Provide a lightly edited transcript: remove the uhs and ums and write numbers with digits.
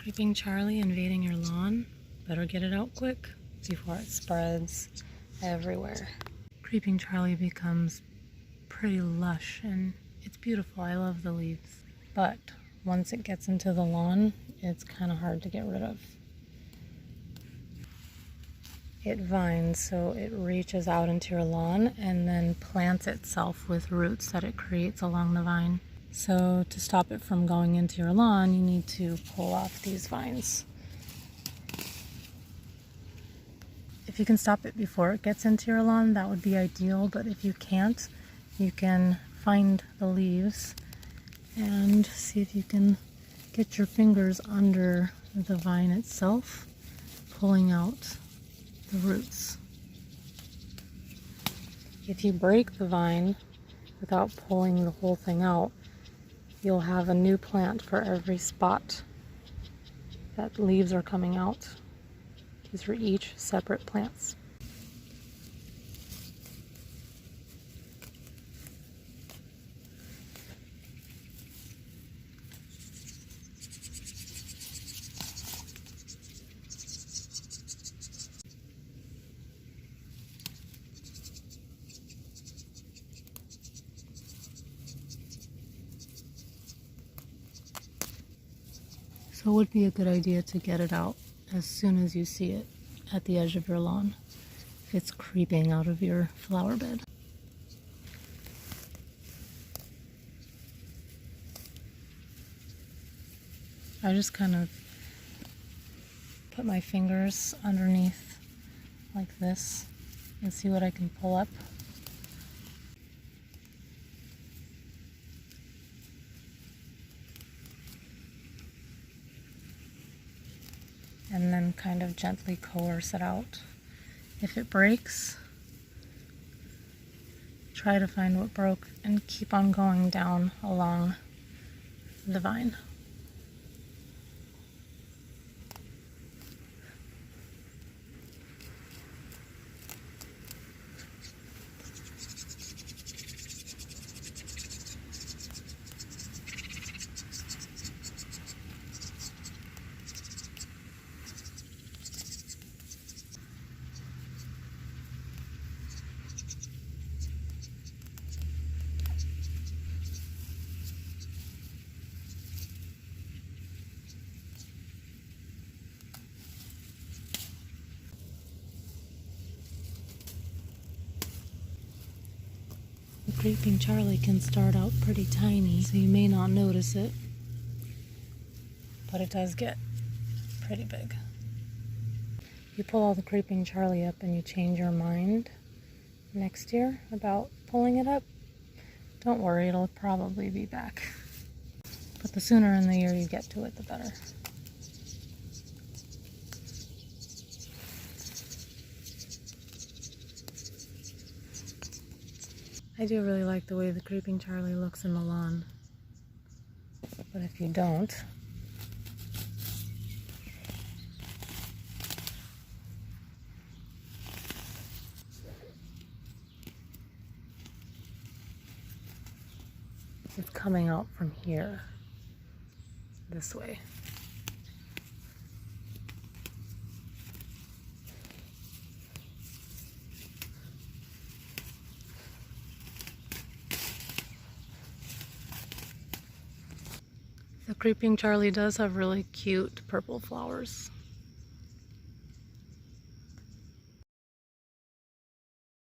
Creeping Charlie invading your lawn. Better get it out quick before it spreads everywhere. Creeping Charlie becomes pretty lush and it's beautiful. I love the leaves. But once it gets into the lawn, it's kind of hard to get rid of. It vines, so it reaches out into your lawn and then plants itself with roots that it creates along the vine. So to stop it from going into your lawn, you need to pull off these vines. If you can stop it before it gets into your lawn, that would be ideal, but if you can't, you can find the leaves and see if you can get your fingers under the vine itself, pulling out the roots. If you break the vine without pulling the whole thing out, you'll have a new plant for every spot that leaves are coming out. These are each separate plants. So it would be a good idea to get it out as soon as you see it at the edge of your lawn, if it's creeping out of your flower bed. I just kind of put my fingers underneath like this and see what I can pull up. And then kind of gently coerce it out. If it breaks, try to find what broke and keep on going down along the vine. The Creeping Charlie can start out pretty tiny, so you may not notice it, but it does get pretty big. You pull all the Creeping Charlie up and you change your mind next year about pulling it up, don't worry, it'll probably be back. But the sooner in the year you get to it, the better. I do really like the way the Creeping Charlie looks in the lawn. But if you don't, it's coming out from here, this way. The Creeping Charlie does have really cute purple flowers.